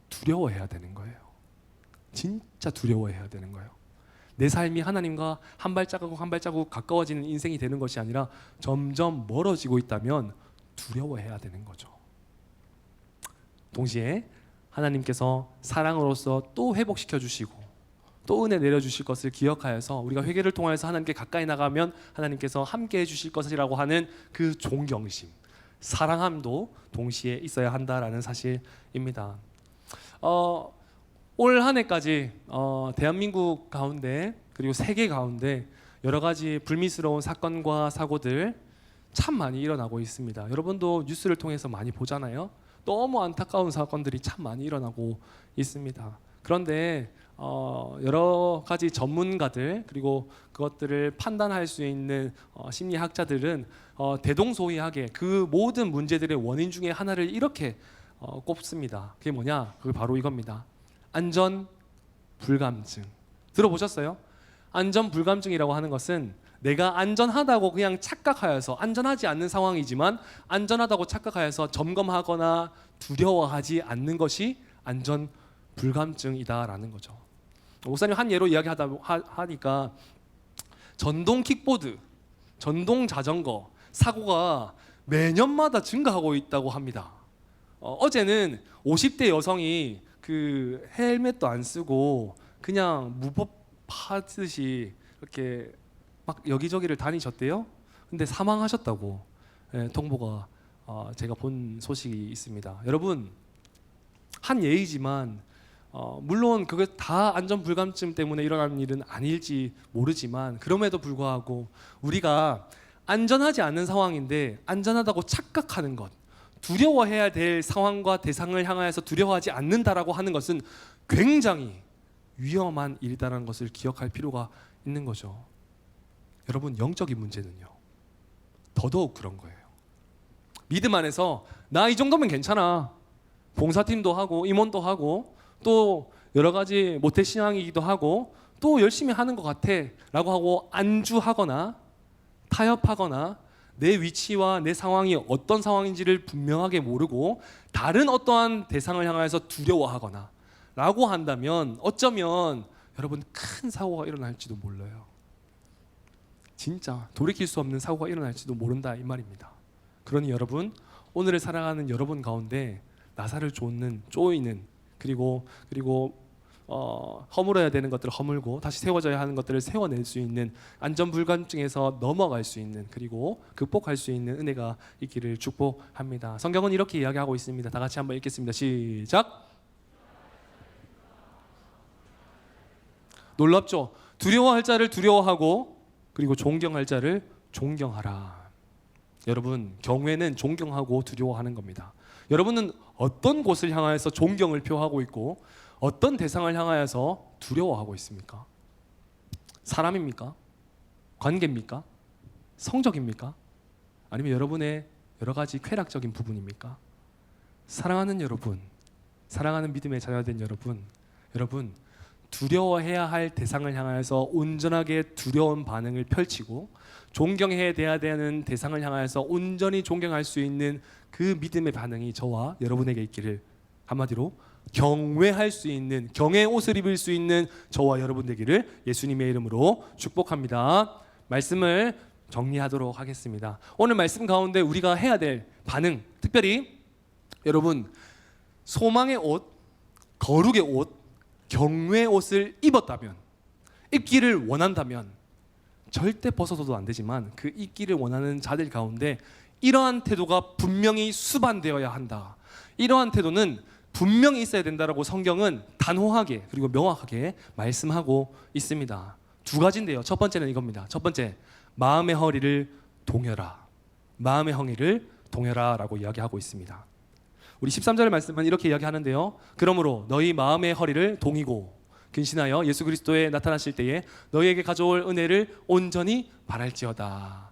두려워해야 되는 거예요. 진짜 두려워해야 되는 거예요. 내 삶이 하나님과 한 발자국 한 발자국 가까워지는 인생이 되는 것이 아니라 점점 멀어지고 있다면 두려워해야 되는 거죠. 동시에 하나님께서 사랑으로서 또 회복시켜 주시고 또 은혜 내려주실 것을 기억하여서 우리가 회개를 통하여서 하나님께 가까이 나가면 하나님께서 함께 해주실 것이라고 하는 그 존경심, 사랑함도 동시에 있어야 한다라는 사실입니다. 올 한 해까지 대한민국 가운데 그리고 세계 가운데 여러 가지 불미스러운 사건과 사고들 참 많이 일어나고 있습니다. 여러분도 뉴스를 통해서 많이 보잖아요. 너무 안타까운 사건들이 참 많이 일어나고 있습니다. 그런데 여러 가지 전문가들 그리고 그것들을 판단할 수 있는 심리학자들은 대동소이하게 그 모든 문제들의 원인 중에 하나를 이렇게 꼽습니다. 그게 뭐냐? 그게 바로 이겁니다. 안전 불감증. 들어보셨어요? 안전 불감증이라고 하는 것은 내가 안전하다고 그냥 착각하여서, 안전하지 않는 상황이지만 안전하다고 착각하여서 점검하거나 두려워하지 않는 것이 안전 불감증이다라는 거죠. 목사님 한 예로 이야기하니까 전동 킥보드, 전동 자전거 사고가 매년마다 증가하고 있다고 합니다. 어제는 50대 여성이 그 헬멧도 안 쓰고 그냥 무법하듯이 이렇게 막 여기저기를 다니셨대요. 근데 사망하셨다고 통보가 제가 본 소식이 있습니다. 여러분, 한 예이지만 물론 그게 다 안전 불감증 때문에 일어나는 일은 아닐지 모르지만 그럼에도 불구하고 우리가 안전하지 않은 상황인데 안전하다고 착각하는 것, 두려워해야 될 상황과 대상을 향하여서 두려워하지 않는다라고 하는 것은 굉장히 위험한 일이라는 것을 기억할 필요가 있는 거죠. 여러분, 영적인 문제는요 더더욱 그런 거예요. 믿음 안에서 나 이 정도면 괜찮아, 봉사팀도 하고 임원도 하고 또 여러 가지 모태신앙이기도 하고 또 열심히 하는 것 같아 라고 하고 안주하거나 타협하거나 내 위치와 내 상황이 어떤 상황인지를 분명하게 모르고 다른 어떠한 대상을 향해서 두려워하거나 라고 한다면 어쩌면 여러분 큰 사고가 일어날지도 몰라요. 진짜 돌이킬 수 없는 사고가 일어날지도 모른다 이 말입니다. 그러니 여러분, 오늘을 살아가는 여러분 가운데 나사를 쪼이는 그리고 허물어야 되는 것들을 허물고 다시 세워져야 하는 것들을 세워낼 수 있는 안전불감증에서 넘어갈 수 있는 그리고 극복할 수 있는 은혜가 있기를 축복합니다. 성경은 이렇게 이야기하고 있습니다. 다 같이 한번 읽겠습니다. 시작. 놀랍죠? 두려워할 자를 두려워하고 그리고 존경할 자를 존경하라. 여러분, 경외는 존경하고 두려워하는 겁니다. 여러분은 어떤 곳을 향하여서 존경을 표하고 있고 어떤 대상을 향하여서 두려워하고 있습니까? 사람입니까? 관계입니까? 성적입니까? 아니면 여러분의 여러 가지 쾌락적인 부분입니까? 사랑하는 여러분, 사랑하는 믿음의 자녀된 여러분 두려워해야 할 대상을 향하여서 온전하게 두려운 반응을 펼치고 존경해야 되는 대상을 향하여서 온전히 존경할 수 있는 그 믿음의 반응이 저와 여러분에게 있기를, 한마디로 경외할 수 있는, 경외의 옷을 입을 수 있는 저와 여러분 되기를 예수님의 이름으로 축복합니다. 말씀을 정리하도록 하겠습니다. 오늘 말씀 가운데 우리가 해야 될 반응, 특별히 여러분 소망의 옷, 거룩의 옷, 경외의 옷을 입었다면, 입기를 원한다면 절대 벗어서도 안 되지만 그 입기를 원하는 자들 가운데 이러한 태도가 분명히 수반되어야 한다. 이러한 태도는 분명히 있어야 된다라고 성경은 단호하게 그리고 명확하게 말씀하고 있습니다. 두 가지인데요. 첫 번째는 이겁니다. 첫 번째, 마음의 허리를 동여라. 마음의 허리를 동여라라고 이야기하고 있습니다. 우리 13절 말씀은 이렇게 이야기하는데요. 그러므로 너희 마음의 허리를 동이고 근신하여 예수 그리스도에 나타나실 때에 너희에게 가져올 은혜를 온전히 바랄지어다.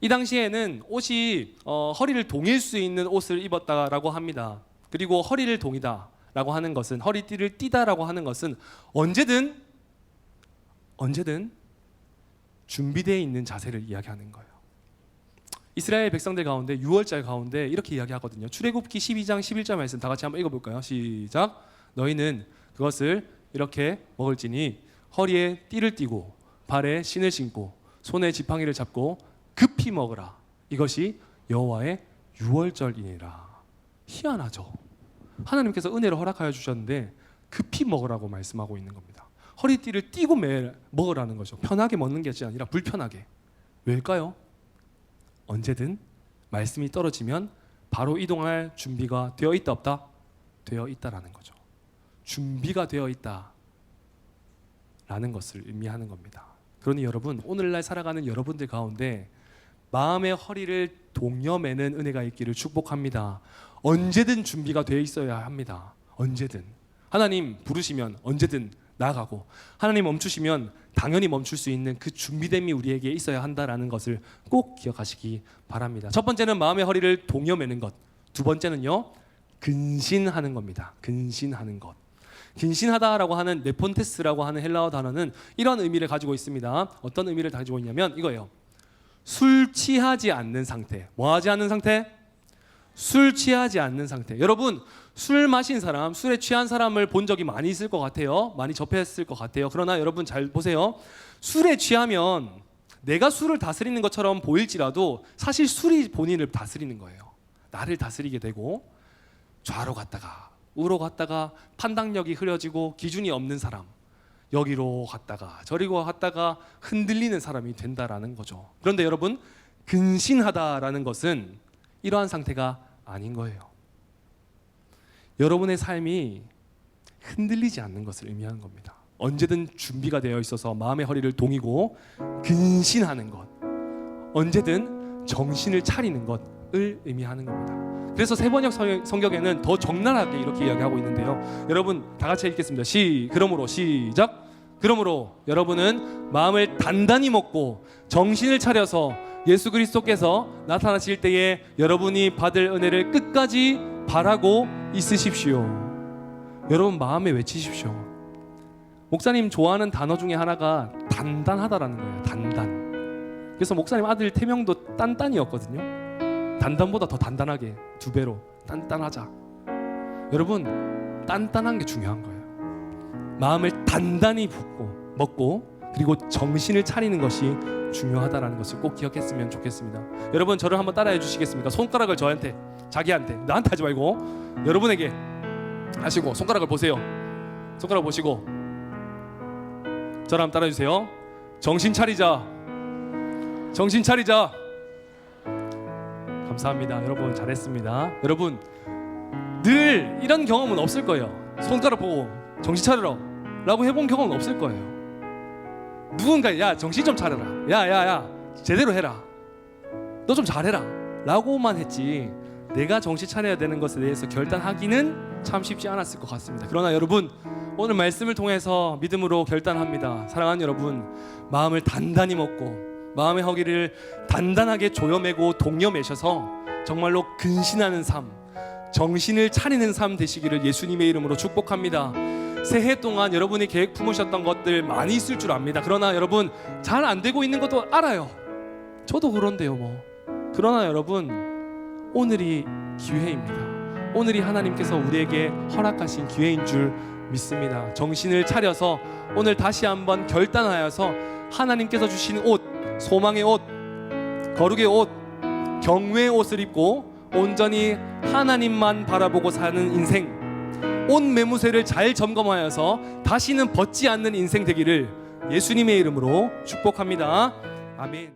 이 당시에는 옷이 허리를 동일 수 있는 옷을 입었다라고 합니다. 그리고 허리를 동이다라고 하는 것은, 허리띠를 띠다라고 하는 것은 언제든 준비되어 있는 자세를 이야기하는 거예요. 이스라엘 백성들 가운데 6월절 가운데 이렇게 이야기하거든요. 출애굽기 12장 11절 말씀 다 같이 한번 읽어볼까요? 시작. 너희는 그것을 이렇게 먹을지니 허리에 띠를 띠고 발에 신을 신고 손에 지팡이를 잡고 급히 먹으라. 이것이 여호와의 유월절이니라. 희한하죠. 하나님께서 은혜를 허락하여 주셨는데 급히 먹으라고 말씀하고 있는 겁니다. 허리띠를 띠고 매일 먹으라는 거죠. 편하게 먹는 게 아니라 불편하게. 왜일까요? 언제든 말씀이 떨어지면 바로 이동할 준비가 되어 있다 없다? 되어 있다라는 거죠. 준비가 되어 있다라는 것을 의미하는 겁니다. 그러니 여러분, 오늘날 살아가는 여러분들 가운데 마음의 허리를 동여매는 은혜가 있기를 축복합니다. 언제든 준비가 되어 있어야 합니다. 언제든 하나님 부르시면 언제든 나아가고, 하나님 멈추시면 당연히 멈출 수 있는 그 준비됨이 우리에게 있어야 한다라는 것을 꼭 기억하시기 바랍니다. 첫 번째는 마음의 허리를 동여매는 것. 두 번째는요, 근신하는 겁니다. 근신하는 것. 근신하다라고 하는 네폰테스라고 하는 헬라어 단어는 이런 의미를 가지고 있습니다. 어떤 의미를 가지고 있냐면 이거예요. 술 취하지 않는 상태. 뭐 하지 않는 상태? 술 취하지 않는 상태. 여러분, 술 마신 사람, 술에 취한 사람을 본 적이 많이 있을 것 같아요. 많이 접했을 것 같아요. 그러나 여러분 잘 보세요. 술에 취하면 내가 술을 다스리는 것처럼 보일지라도 사실 술이 본인을 다스리는 거예요. 나를 다스리게 되고 좌로 갔다가 우로 갔다가 판단력이 흐려지고 기준이 없는 사람, 여기로 갔다가 저리로 갔다가 흔들리는 사람이 된다라는 거죠. 그런데 여러분, 근신하다라는 것은 이러한 상태가 아닌 거예요. 여러분의 삶이 흔들리지 않는 것을 의미하는 겁니다. 언제든 준비가 되어 있어서 마음의 허리를 동이고 근신하는 것, 언제든 정신을 차리는 것을 의미하는 겁니다. 그래서 세번역 성경에는 더 적나라하게 이렇게 이야기하고 있는데요. 여러분 다 같이 읽겠습니다. 그러므로 시작. 그러므로 여러분은 마음을 단단히 먹고 정신을 차려서 예수 그리스도께서 나타나실 때에 여러분이 받을 은혜를 끝까지 바라고 있으십시오. 여러분 마음에 외치십시오. 목사님 좋아하는 단어 중에 하나가 단단하다라는 거예요. 단단. 그래서 목사님 아들 태명도 딴딴이었거든요. 단단보다 더 단단하게, 2배로 단단하자. 여러분 단단한 게 중요한 거예요. 마음을 단단히 먹고 그리고 정신을 차리는 것이 중요하다라는 것을 꼭 기억했으면 좋겠습니다. 여러분 저를 한번 따라해 주시겠습니까? 손가락을 저한테, 자기한테, 나한테 하지 말고 여러분에게 하시고 손가락을 보세요. 손가락 보시고 저를 한번 따라해 주세요. 정신 차리자. 정신 차리자. 감사합니다. 여러분 잘했습니다. 여러분 늘 이런 경험은 없을 거예요. 손가락 보고 정신 차려라 라고 해본 경험은 없을 거예요. 누군가 야 정신 좀 차려라, 야야야 제대로 해라, 너 좀 잘해라 라고만 했지 내가 정신 차려야 되는 것에 대해서 결단하기는 참 쉽지 않았을 것 같습니다. 그러나 여러분, 오늘 말씀을 통해서 믿음으로 결단합니다. 사랑하는 여러분, 마음을 단단히 먹고 마음의 허기를 단단하게 조여매고 동여매셔서 정말로 근신하는 삶, 정신을 차리는 삶 되시기를 예수님의 이름으로 축복합니다. 새해 동안 여러분이 계획 품으셨던 것들 많이 있을 줄 압니다. 그러나 여러분, 잘 안 되고 있는 것도 알아요. 저도 그런데요 뭐. 그러나 여러분, 오늘이 기회입니다. 오늘이 하나님께서 우리에게 허락하신 기회인 줄 믿습니다. 정신을 차려서 오늘 다시 한번 결단하여서 하나님께서 주신 옷, 소망의 옷, 거룩의 옷, 경외의 옷을 입고 온전히 하나님만 바라보고 사는 인생, 옷 매무새를 잘 점검하여서 다시는 벗지 않는 인생 되기를 예수님의 이름으로 축복합니다. 아멘.